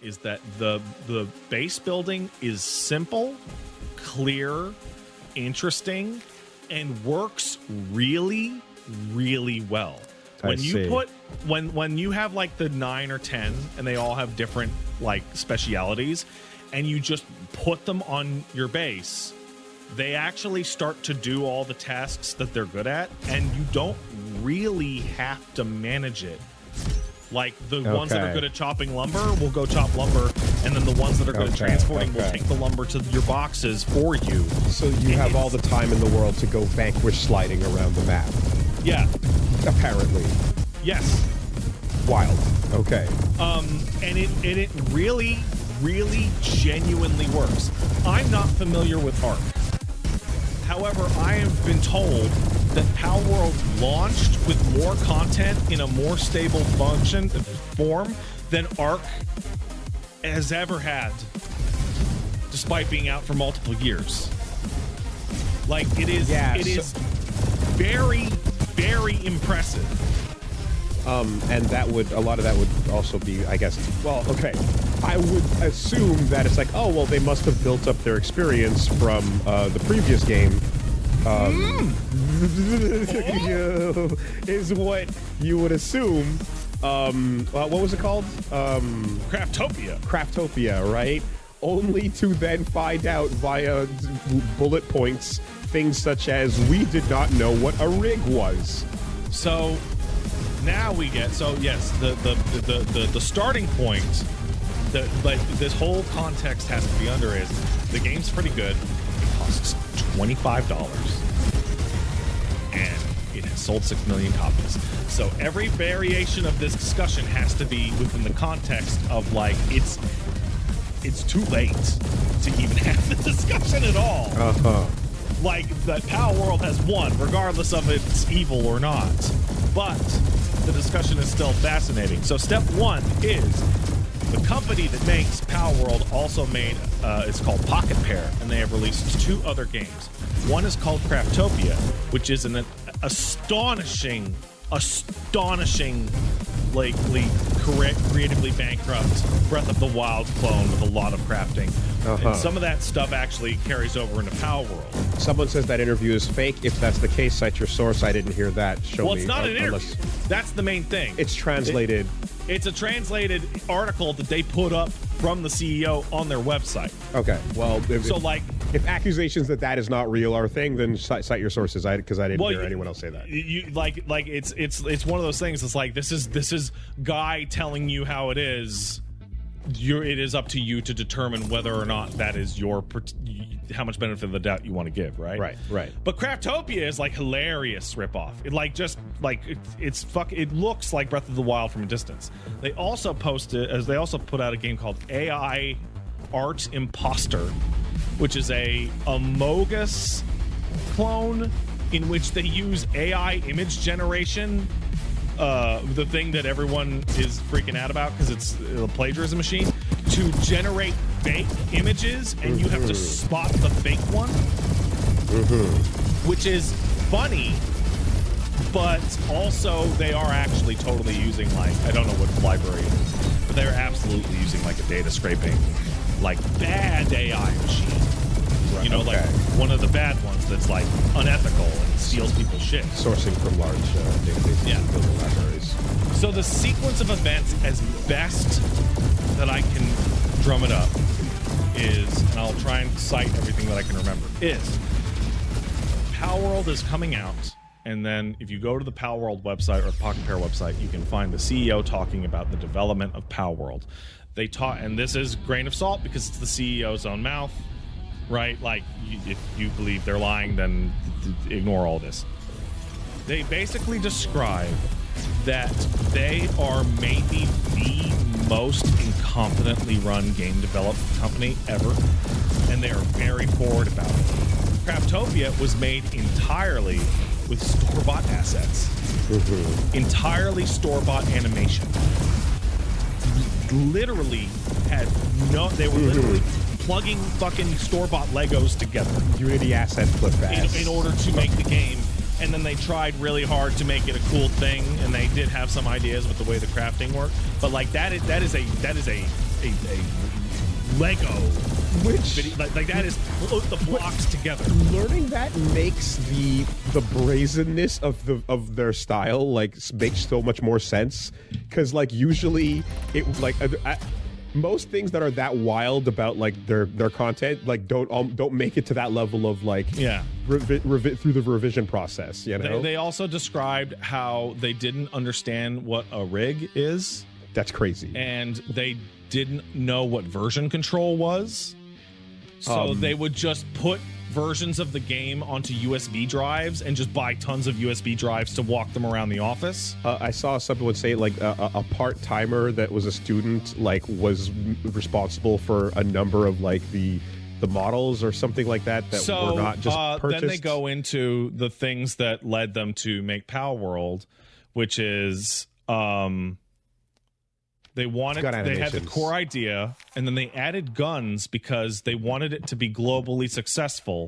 is that the base building is simple, clear, interesting, and works really, really well. When you have like the 9 or 10 and they all have different like specialities and you just put them on your base, they actually start to do all the tasks that they're good at, and you don't really have to manage it. Like the ones that are good at chopping lumber will go chop lumber, and then the ones that are good at transporting will take the lumber to your boxes for you. So you have all the time in the world to go vanquish sliding around the map. Yeah. Apparently. Yes. Wild. Okay. And it really, really genuinely works. I'm not familiar with Ark. However, I have been told that Power World launched with more content in a more stable form than Ark has ever had, despite being out for multiple years. Like, it is very, very impressive. And a lot of that would also be, I guess, well, okay. I would assume that it's like, oh, well, they must have built up their experience from the previous game. Is what you would assume. What was it called? Craftopia, right? Only to then find out via bullet points things such as we did not know what a rig was. So now we get the starting point. But this whole context has to be under is the game's pretty good. It costs $25, and it has sold 6 million copies. So every variation of this discussion has to be within the context of like it's too late to even have the discussion at all. Like that Power World has won, regardless of it's evil or not. But the discussion is still fascinating. So step one is the company that makes Power World also made, it's called Pocket Pair, and they have released 2 other games. One is called Craftopia, which is an astonishingly creatively bankrupt Breath of the Wild clone with a lot of crafting. And some of that stuff actually carries over into Power World. Someone says that interview is fake. If that's the case, cite your source. I didn't hear that. Show me. Well, it's not an interview. That's the main thing. It's translated. It's a translated article that they put up from the CEO on their website. Okay, well, if accusations that is not real are a thing, then cite your sources. Because I didn't hear anyone else say that. It's one of those things. It's like this is Guy telling you how it is. It is up to you to determine whether or not that is how much benefit of the doubt you want to give, right? Right. But Craftopia is like hilarious ripoff. It it looks like Breath of the Wild from a distance. They also put out a game called AI Art Imposter, which is a Amogus clone in which they use AI image generation. The thing that everyone is freaking out about because it's a plagiarism machine, to generate fake images, and you have to spot the fake one, which is funny, but also they are actually totally using, like, I don't know what library it is, but they're absolutely using like a data scraping, like bad AI machine. You know, like one of the bad ones that's like unethical and steals people's shit. Sourcing from large databases, libraries. So the sequence of events, as best that I can drum it up, is, and I'll try and cite everything that I can remember, is Power World is coming out, and then if you go to the Power World website or the Pocket Pair website, you can find the CEO talking about the development of Power World. They taught, and this is grain of salt because it's the CEO's own mouth. Right? Like, if you believe they're lying, then ignore all this. They basically describe that they are maybe the most incompetently run game development company ever, and they are very forward about it. Craftopia was made entirely with store-bought assets. Entirely store-bought animation. Literally they were literally plugging fucking store-bought Legos together. Unity asset flip in order to make the game. And then they tried really hard to make it a cool thing, and they did have some ideas with the way the crafting worked. But like that is a a Lego Which video. Like that is put the blocks together. learning that makes the brazenness of their style like makes so much more sense, because like usually it like most things that are that wild about like their content like don't make it to that level of like through the revision process. You know, they also described how they didn't understand what a rig is. That's crazy. And they didn't know what version control was. So they would just put versions of the game onto USB drives and just buy tons of USB drives to walk them around the office. I saw someone say like a part-timer that was a student like was responsible for a number of like the models or something like that were not just purchased. Then they go into the things that led them to make Power World, which is they had the core idea, and then they added guns because they wanted it to be globally successful.